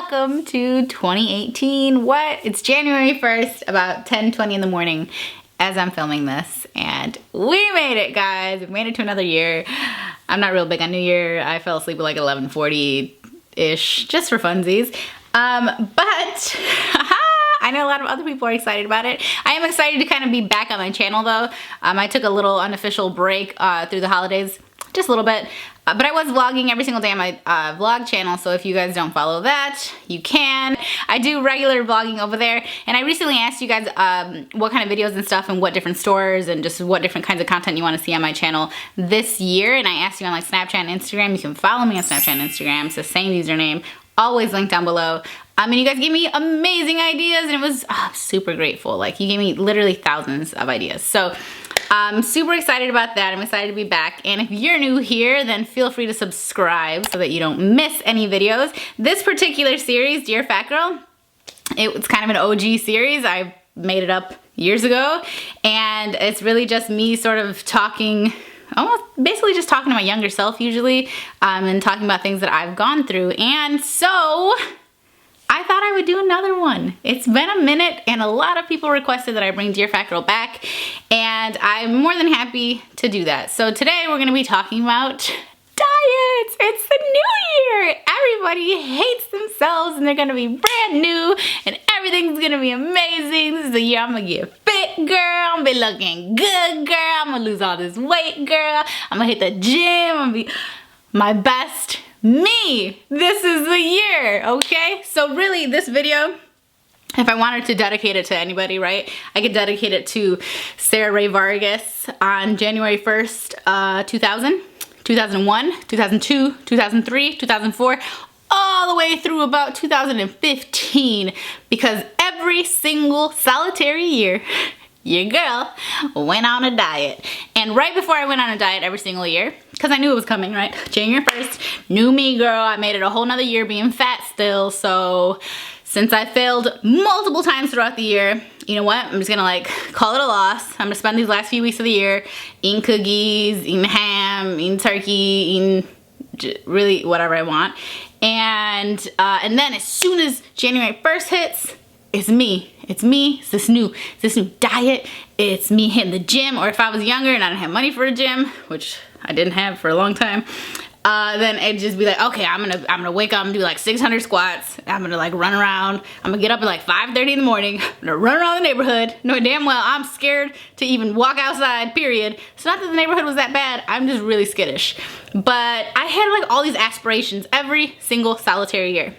welcome to 2018. What? It's January 1st, about 10:20 in the morning as I'm filming this, and we made it, guys. We made it to another year. I'm not real big on New Year. I fell asleep at like 11:40-ish, just for funsies. But I know a lot of other people are excited about it. I am excited to kind of be back on my channel though. I took a little unofficial break through the holidays, just a little bit. But I was vlogging every single day on my vlog channel, so if you guys don't follow that, you can. I do regular vlogging over there, and I recently asked you guys what kind of videos and stuff and what different stores and just what different kinds of content you want to see on my channel this year, and I asked you on like Snapchat and Instagram. You can follow me on Snapchat and Instagram. It's the same username, always linked down below. And you guys gave me amazing ideas, and it was I'm super grateful. Like, you gave me literally thousands of ideas. So I'm super excited about that. I'm excited to be back. And if you're new here, then feel free to subscribe so that you don't miss any videos. This particular series, Dear Fat Girl, it's kind of an OG series. I made it up years ago, and it's really just me sort of talking, almost basically just talking to my younger self usually, and talking about things that I've gone through. And so I thought I would do another one. It's been a minute, and a lot of people requested that I bring Dear Fat Girl back, and I'm more than happy to do that. So today we're gonna be talking about diets. It's the new year. Everybody hates themselves, and they're gonna be brand new, and everything's gonna be amazing. This is the year I'm gonna get fit, girl. I'm gonna be looking good, girl. I'm gonna lose all this weight, girl. I'm gonna hit the gym. I'm gonna be my best me. This is the year, okay? So really, this video, if I wanted to dedicate it to anybody, right, I could dedicate it to Rae Vargas on January 1st, 2000, 2001, 2002, 2003, 2004, all the way through about 2015, because every single solitary year, your girl went on a diet. And right before I went on a diet every single year, because I knew it was coming, right? January 1st, new me, girl. I made it a whole nother year being fat still. So since I failed multiple times throughout the year, you know what? I'm just gonna like call it a loss. I'm gonna spend these last few weeks of the year eating cookies, eating ham, eating turkey, eating really whatever I want. And then as soon as January 1st hits, it's me. It's me. It's this new diet. It's me hitting the gym. Or if I was younger and I didn't have money for a gym, which I didn't have for a long time, then it'd just be like, okay, I'm gonna wake up and do like 600 squats. I'm gonna like run around. I'm gonna get up at like 5:30 in the morning. I'm gonna run around the neighborhood. Knowing damn well I'm scared to even walk outside, period. It's not that the neighborhood was that bad. I'm just really skittish. But I had like all these aspirations every single solitary year.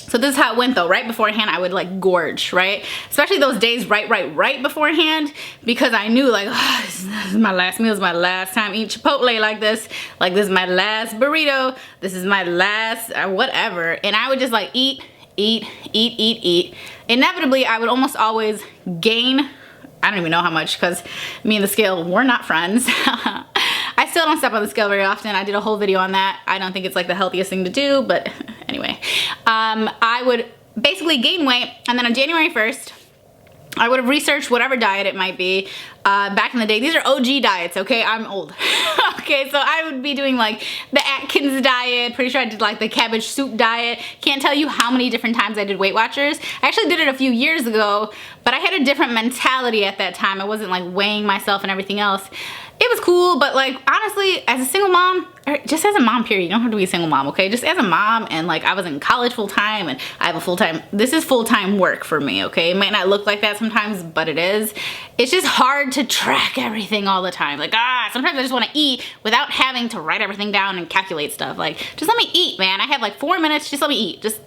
So this is how it went though. Right beforehand, I would like gorge, right? Especially those days right beforehand, because I knew like, oh, this is my last meal, this is my last time eating Chipotle like this. Like, this is my last burrito. This is my last whatever. And I would just like eat. Inevitably, I would almost always gain, I don't even know how much, because me and the scale, we're not friends. I still don't step on the scale very often. I did a whole video on that. I don't think it's like the healthiest thing to do, but anyway. I would basically gain weight, and then on January 1st, I would have researched whatever diet it might be. Back in the day, these are OG diets, okay? I'm old. Okay, so I would be doing like the Atkins diet. Pretty sure I did like the cabbage soup diet. Can't tell you how many different times I did Weight Watchers. I actually did it a few years ago, but I had a different mentality at that time. I wasn't like weighing myself and everything else. It was cool, but like honestly, as a single mom, or just as a mom period, you don't have to be a single mom, okay? Just as a mom, and like I was in college full time, and I have a full-time, this is full-time work for me, okay? It might not look like that sometimes, but it is. It's just hard to track everything all the time. Like, sometimes I just wanna eat without having to write everything down and calculate stuff. Like, just let me eat, man. I have like 4 minutes, just let me eat. Just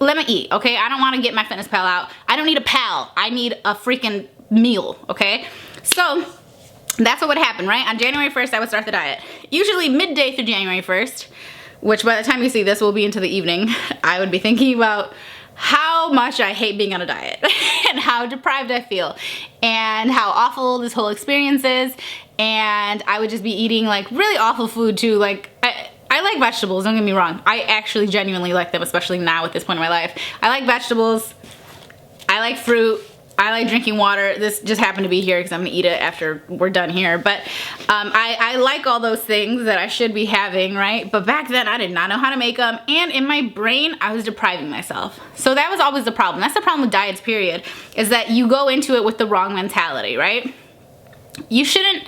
let me eat, okay? I don't wanna get my fitness pal out. I don't need a pal. I need a freaking meal, okay? So, that's what would happen, right? On January 1st, I would start the diet. Usually midday through January 1st, which by the time you see this will be into the evening, I would be thinking about how much I hate being on a diet and how deprived I feel and how awful this whole experience is. And I would just be eating like really awful food too. Like, I like vegetables, don't get me wrong. I actually genuinely like them, especially now at this point in my life. I like vegetables. I like fruit. I like drinking water. This just happened to be here because I'm gonna eat it after we're done here. But I like all those things that I should be having, right? But back then I did not know how to make them. And in my brain, I was depriving myself. So that was always the problem. That's the problem with diets, period, is that you go into it with the wrong mentality, right? You shouldn't,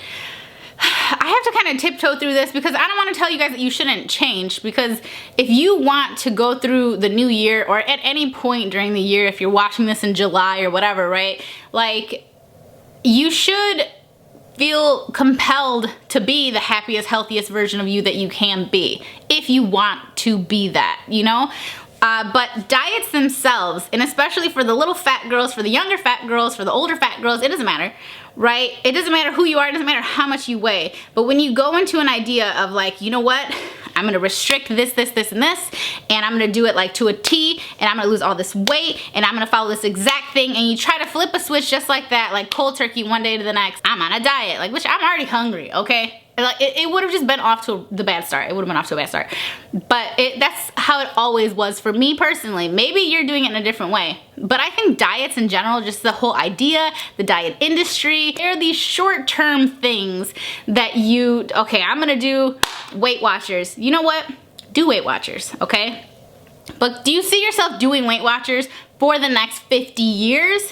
I have to kind of tiptoe through this because I don't want to tell you guys that you shouldn't change, because if you want to go through the new year or at any point during the year, if you're watching this in July or whatever, right? Like, you should feel compelled to be the happiest, healthiest version of you that you can be, if you want to be that, you know? But diets themselves, and especially for the little fat girls, for the younger fat girls, for the older fat girls, it doesn't matter, right? It doesn't matter who you are, it doesn't matter how much you weigh. But when you go into an idea of like, you know what? I'm gonna restrict this, this, this, and this, and I'm gonna do it like to a T, and I'm gonna lose all this weight, and I'm gonna follow this exact thing, and you try to flip a switch just like that, like cold turkey one day to the next. I'm on a diet, like, which I'm already hungry, okay? Like, it would have just been off to the bad start. It would have been off to a bad start. But that's how it always was for me personally. Maybe you're doing it in a different way. But I think diets in general, just the whole idea, the diet industry, they're these short-term things that you, okay, I'm gonna do Weight Watchers. You know what? Do Weight Watchers, okay? But do you see yourself doing Weight Watchers for the next 50 years?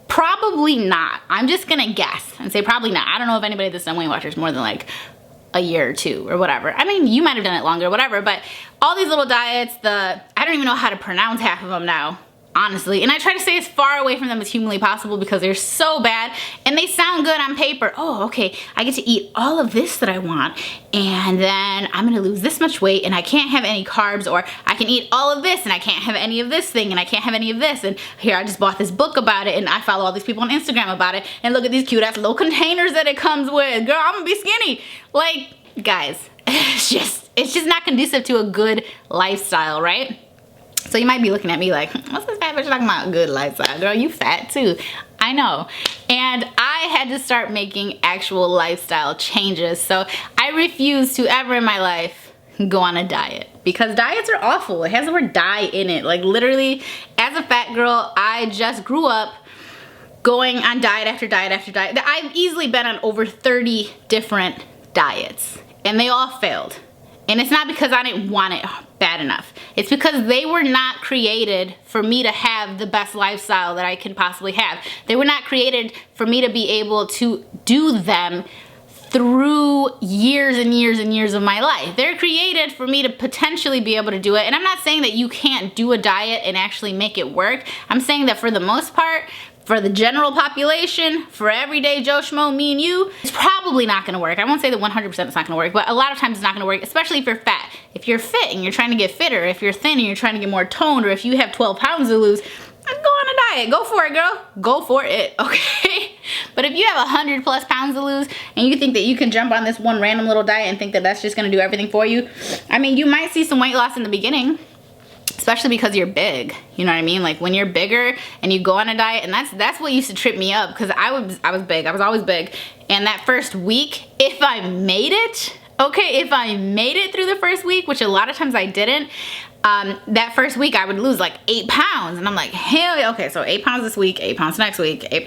Probably not. I'm just gonna guess and say probably not. I don't know if anybody that's done Weight Watchers more than like a year or two or whatever. I mean, you might have done it longer, whatever, but all these little diets, I don't even know how to pronounce half of them now, honestly. And I try to stay as far away from them as humanly possible because they're so bad and they sound good on paper. Oh, okay, I get to eat all of this that I want, and then I'm gonna lose this much weight, and I can't have any carbs, or I can eat all of this and I can't have any of this thing, and I can't have any of this, and here, I just bought this book about it, and I follow all these people on Instagram about it, and look at these cute ass little containers that it comes with. Girl, I'm gonna be skinny. Like, guys, it's just not conducive to a good lifestyle, right? So you might be looking at me like, what's this fat bitch talking about? Good lifestyle. Girl, you fat too. I know. And I had to start making actual lifestyle changes. So I refuse to ever in my life go on a diet, because diets are awful. It has the word die in it. Like, literally, as a fat girl, I just grew up going on diet after diet after diet. I've easily been on over 30 different diets, and they all failed. And it's not because I didn't want it bad enough. It's because they were not created for me to have the best lifestyle that I could possibly have. They were not created for me to be able to do them through years and years and years of my life. They're created for me to potentially be able to do it. And I'm not saying that you can't do a diet and actually make it work. I'm saying that for the most part, for the general population, for everyday Joe Schmo, me and you, it's probably not gonna work. I won't say that 100% it's not gonna work, but a lot of times it's not gonna work, especially if you're fat. If you're fit and you're trying to get fitter, if you're thin and you're trying to get more toned, or if you have 12 pounds to lose, go on a diet. Go for it, girl. Go for it, okay? But if you have 100+ pounds to lose and you think that you can jump on this one random little diet and think that that's just gonna do everything for you, I mean, you might see some weight loss in the beginning, especially because you're big, you know what I mean? Like, when you're bigger and you go on a diet, and that's what used to trip me up, because I was big, I was always big, and that first week, if I made it, okay, if I made it through the first week, which a lot of times I didn't, that first week I would lose like 8 pounds, and I'm like, hell yeah, okay, so 8 pounds this week, 8 pounds next week, and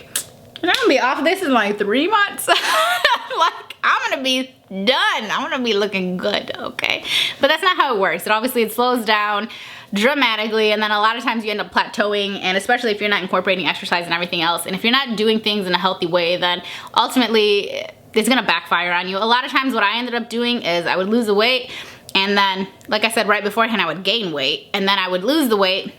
I'm gonna be off this in like 3 months. Like, I'm gonna be done. I'm gonna be looking good, okay? But that's not how it works. It slows down dramatically, and then a lot of times you end up plateauing, and especially if you're not incorporating exercise and everything else, and if you're not doing things in a healthy way, then ultimately it's gonna backfire on you. A lot of times what I ended up doing is I would lose the weight, and then, like I said right beforehand, I would gain weight, and then I would lose the weight,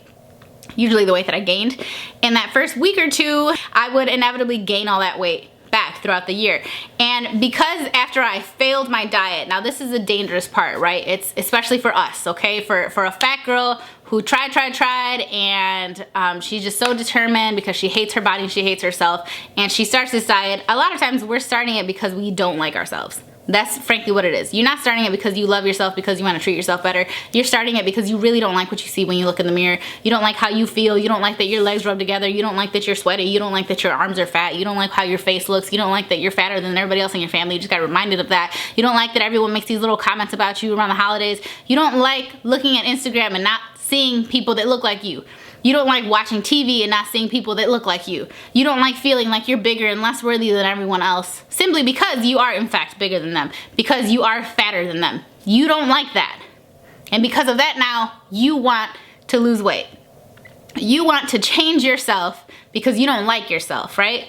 usually the weight that I gained. In that first week or two, I would inevitably gain all that weight back throughout the year. And because after I failed my diet, now this is a dangerous part, right? It's especially for us, okay? For a fat girl who tried, and she's just so determined because she hates her body, she hates herself, and she starts this diet. A lot of times we're starting it because we don't like ourselves. That's frankly what it is. You're not starting it because you love yourself, because you want to treat yourself better. You're starting it because you really don't like what you see when you look in the mirror. You don't like how you feel. You don't like that your legs rub together. You don't like that you're sweaty. You don't like that your arms are fat. You don't like how your face looks. You don't like that you're fatter than everybody else in your family. You just got reminded of that. You don't like that everyone makes these little comments about you around the holidays. You don't like looking at Instagram and not seeing people that look like you. You don't like watching TV and not seeing people that look like you. You don't like feeling like you're bigger and less worthy than everyone else, simply because you are in fact bigger than them, because you are fatter than them. You don't like that. And because of that now, you want to lose weight. You want to change yourself because you don't like yourself, right?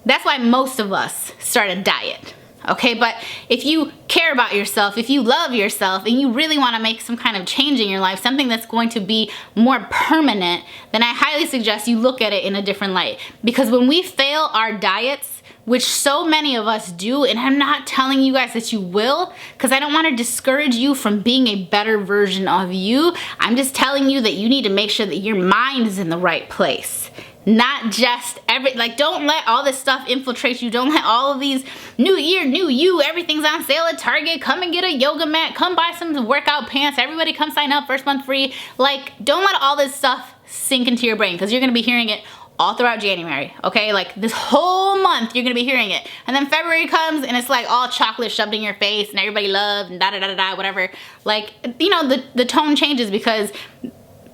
That's why most of us start a diet. Okay, but if you care about yourself, if you love yourself, and you really want to make some kind of change in your life, something that's going to be more permanent, then I highly suggest you look at it in a different light. Because when we fail our diets, which so many of us do, and I'm not telling you guys that you will, because I don't want to discourage you from being a better version of you. I'm just telling you that you need to make sure that your mind is in the right place. Not just don't let all this stuff infiltrate you. Don't let all of these new year, new you, everything's on sale at Target. Come and get a yoga mat. Come buy some workout pants. Everybody come sign up, first month free. Like, don't let all this stuff sink into your brain, because you're going to be hearing it all throughout January, okay? Like, this whole month, you're going to be hearing it. And then February comes, and it's like all chocolate shoved in your face, and everybody loves, and da-da-da-da-da, whatever. Like, you know, the tone changes, because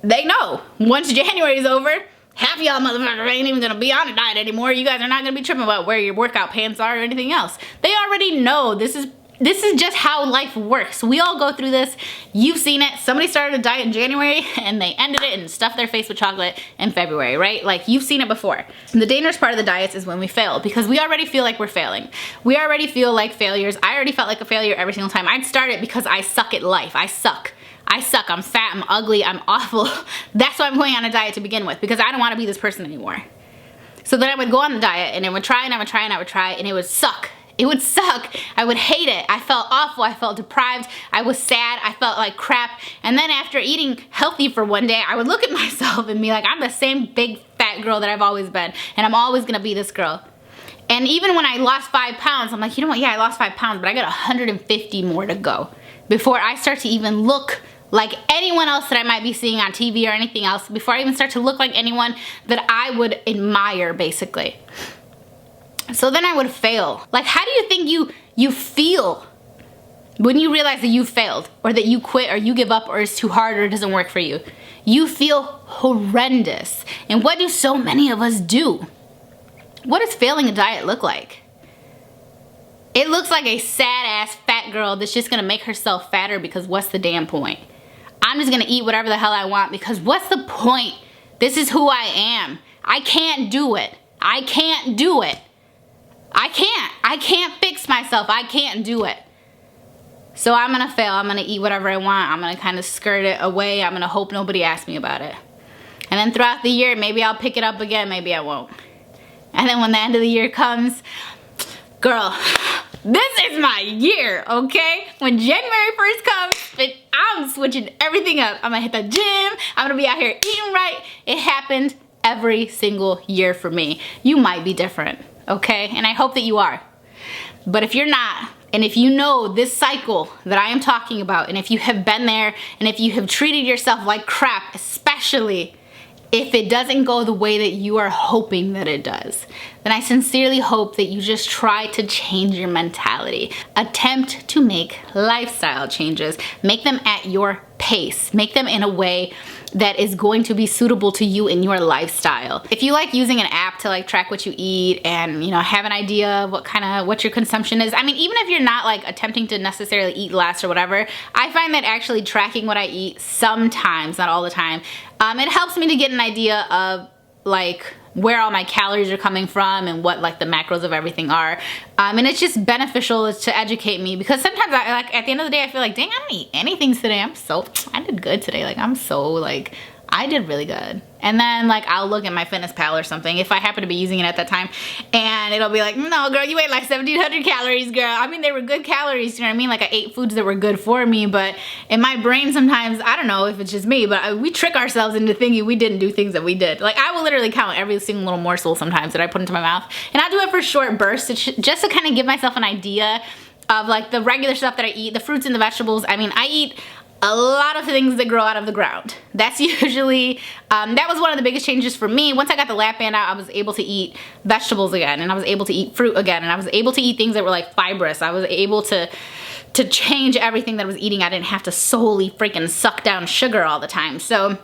they know once January is over, half y'all motherfuckers ain't even gonna be on a diet anymore. You guys are not gonna be tripping about where your workout pants are or anything else. They already know this is just how life works. We all go through this. You've seen it. Somebody started a diet in January and they ended it and stuffed their face with chocolate in February, right? Like, you've seen it before. And the dangerous part of the diets is when we fail, because we already feel like we're failing. We already feel like failures. I already felt like a failure every single time. I'd start it because I suck at life. I suck. I'm fat, I'm ugly, I'm awful. That's why I'm going on a diet to begin with, because I don't want to be this person anymore. So then I would go on the diet, and I would try, and I would try, and I would try, and it would suck. It would suck. I would hate it. I felt awful. I felt deprived. I was sad. I felt like crap. And then after eating healthy for one day, I would look at myself and be like, I'm the same big fat girl that I've always been, and I'm always gonna be this girl. And even when I lost 5 pounds, I'm like, you know what? Yeah, I lost 5 pounds, but I got 150 more to go before I start to even look like anyone else that I might be seeing on TV or anything else, before I even start to look like anyone that I would admire, basically. So then I would fail. Like, how do you think you feel when you realize that you failed, or that you quit, or you give up, or it's too hard, or it doesn't work for you? You feel horrendous. And what do so many of us do? What does failing a diet look like? It looks like a sad-ass fat girl that's just gonna make herself fatter, because what's the damn point? I'm just gonna eat whatever the hell I want, because what's the point? This is who I am. I can't do it. I can't do it. I can't fix myself. I can't do it. So I'm gonna fail. I'm gonna eat whatever I want. I'm gonna kind of skirt it away. I'm gonna hope nobody asks me about it. And then throughout the year, maybe I'll pick it up again, maybe I won't. And then when the end of the year comes, girl, this is my year, okay? When January 1st comes, I'm switching everything up. I'm gonna hit the gym. I'm gonna be out here eating right. It happened every single year for me. You might be different, okay? And I hope that you are. But if you're not, and if you know this cycle that I am talking about, and if you have been there, and if you have treated yourself like crap, especially if it doesn't go the way that you are hoping that it does, then I sincerely hope that you just try to change your mentality. Attempt to make lifestyle changes. Make them at your pace. Make them in a way that is going to be suitable to you in your lifestyle. If you like using an app to like track what you eat and, you know, have an idea of what your consumption is, I mean, even if you're not like attempting to necessarily eat less or whatever, I find that actually tracking what I eat sometimes, not all the time, it helps me to get an idea of like where all my calories are coming from and what like the macros of everything are. And it's just beneficial to educate me, because sometimes I like at the end of the day I feel like, dang, I didn't eat anything today. I did good today. Like I did really good. And then like I'll look at my Fitness Pal or something if I happen to be using it at that time, and it'll be like, no girl, you ate like 1,700 calories, girl. I mean, they were good calories, you know what I mean? Like I ate foods that were good for me, but in my brain sometimes, I don't know if it's just me, but we trick ourselves into thinking we didn't do things that we did. Like I will literally count every single little morsel sometimes that I put into my mouth, and I'll do it for short bursts just to kind of give myself an idea of like the regular stuff that I eat, the fruits and the vegetables. I mean, I eat a lot of things that grow out of the ground. That's usually, that was one of the biggest changes for me. Once I got the lap band out, I was able to eat vegetables again, and I was able to eat fruit again, and I was able to eat things that were like fibrous. I was able to change everything that I was eating. I didn't have to solely freaking suck down sugar all the time. So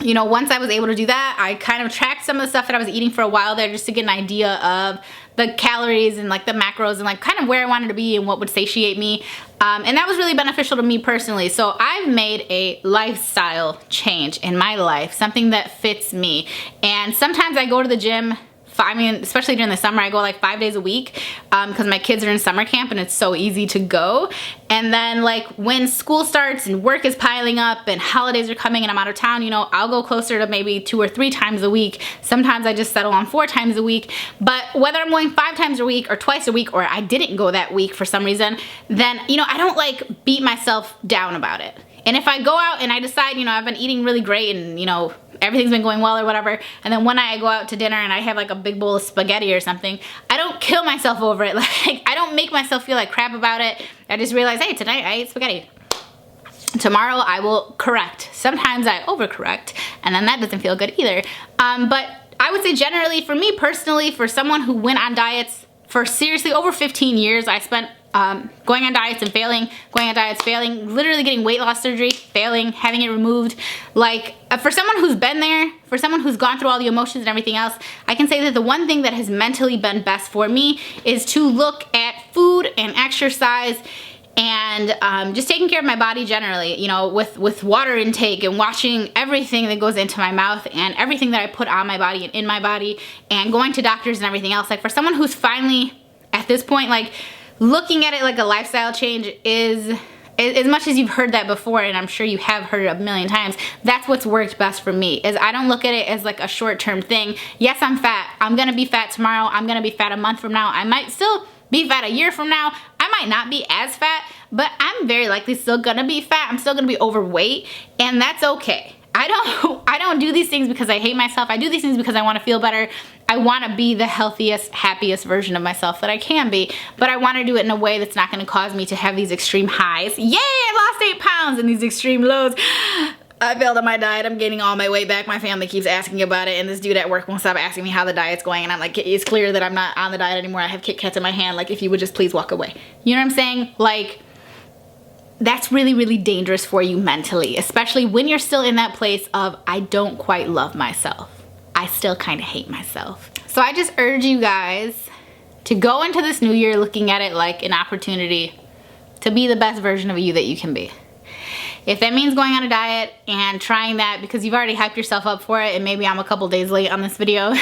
you know, once I was able to do that, I kind of tracked some of the stuff that I was eating for a while there just to get an idea of the calories and like the macros and like kind of where I wanted to be and what would satiate me. And that was really beneficial to me personally. So I've made a lifestyle change in my life, something that fits me. And sometimes I go to the gym, I mean, especially during the summer, I go like 5 days a week because my kids are in summer camp and it's so easy to go. And then like when school starts and work is piling up and holidays are coming and I'm out of town, you know, I'll go closer to maybe 2 or 3 times a week. Sometimes I just settle on 4 times a week. But whether I'm going 5 times a week or twice a week, or I didn't go that week for some reason, then, you know, I don't like beat myself down about it. And if I go out and I decide, you know, I've been eating really great and, you know, everything's been going well or whatever, and then one night I go out to dinner and I have like a big bowl of spaghetti or something, I don't kill myself over it. Like, I don't make myself feel like crap about it. I just realize, hey, tonight I ate spaghetti. Tomorrow I will correct. Sometimes I overcorrect, and then that doesn't feel good either. But I would say generally, for me personally, for someone who went on diets for seriously over 15 years, I spent going on diets and failing, going on diets, failing, literally getting weight loss surgery, failing, having it removed. Like, for someone who's been there, for someone who's gone through all the emotions and everything else, I can say that the one thing that has mentally been best for me is to look at food and exercise and just taking care of my body generally, you know, with water intake and watching everything that goes into my mouth and everything that I put on my body and in my body and going to doctors and everything else. Like, for someone who's finally at this point, like, looking at it like a lifestyle change is, as much as you've heard that before, and I'm sure you have heard it a million times, that's what's worked best for me, is I don't look at it as like a short-term thing. Yes, I'm fat. I'm gonna be fat tomorrow. I'm gonna be fat a month from now. I might still be fat a year from now. I might not be as fat, but I'm very likely still gonna be fat. I'm still gonna be overweight, and that's okay. I don't do these things because I hate myself. I do these things because I want to feel better. I want to be the healthiest, happiest version of myself that I can be, but I want to do it in a way that's not going to cause me to have these extreme highs. Yay, I lost 8 pounds, and these extreme lows. I failed on my diet. I'm gaining all my weight back. My family keeps asking about it, and this dude at work won't stop asking me how the diet's going, and I'm like, it's clear that I'm not on the diet anymore. I have Kit Kats in my hand. Like, if you would just please walk away. You know what I'm saying? Like, that's really, really dangerous for you mentally, especially when you're still in that place of, I don't quite love myself. I still kind of hate myself. So I just urge you guys to go into this new year looking at it like an opportunity to be the best version of you that you can be. If that means going on a diet and trying that because you've already hyped yourself up for it and maybe I'm a couple days late on this video,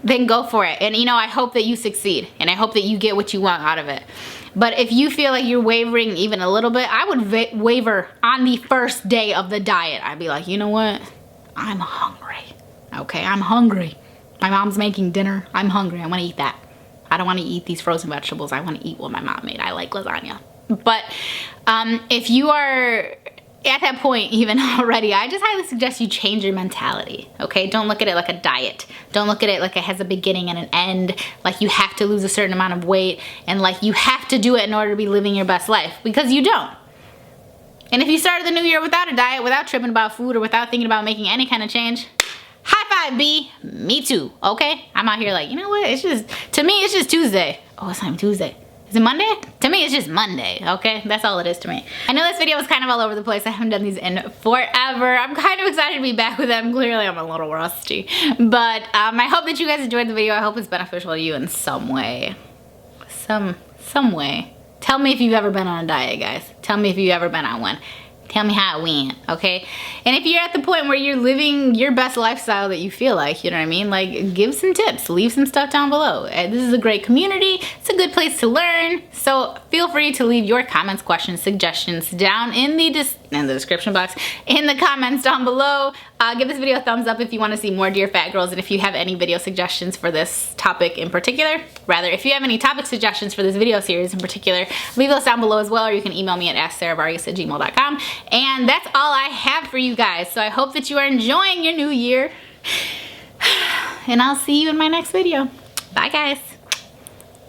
then go for it. And you know, I hope that you succeed and I hope that you get what you want out of it. But if you feel like you're wavering even a little bit, I would waver on the first day of the diet. I'd be like, you know what? I'm hungry. Okay, I'm hungry. My mom's making dinner. I'm hungry. I want to eat that. I don't want to eat these frozen vegetables. I want to eat what my mom made. I like lasagna. But if you are at that point even already, I just highly suggest you change your mentality, okay? Don't look at it like a diet. Don't look at it like it has a beginning and an end, like you have to lose a certain amount of weight and like you have to do it in order to be living your best life, because you don't. And if you started the new year without a diet, without tripping about food, or without thinking about making any kind of change, high five, B. Me too, okay? I'm out here like, you know what? It's just, to me, it's just Tuesday. Oh, it's not even Tuesday. Is it Monday? To me, it's just Monday, okay? That's all it is to me. I know this video was kind of all over the place. I haven't done these in forever. I'm kind of excited to be back with them. Clearly, I'm a little rusty. But I hope that you guys enjoyed the video. I hope it's beneficial to you in some way. Some way. Tell me if you've ever been on a diet, guys. Tell me if you've ever been on one. Tell me how it went, okay? And if you're at the point where you're living your best lifestyle that you feel like, you know what I mean? Like, give some tips, leave some stuff down below. This is a great community. It's a good place to learn. So feel free to leave your comments, questions, suggestions down in the description box, in the comments down below. Give this video a thumbs up if you want to see more Dear Fat Girls, and if you have any video suggestions for this topic in particular. Rather, if you have any topic suggestions for this video series in particular, leave those down below as well, or you can email me at askSarahRaeBookings@gmail.com. And that's all I have for you guys. So I hope that you are enjoying your new year. And I'll see you in my next video. Bye, guys.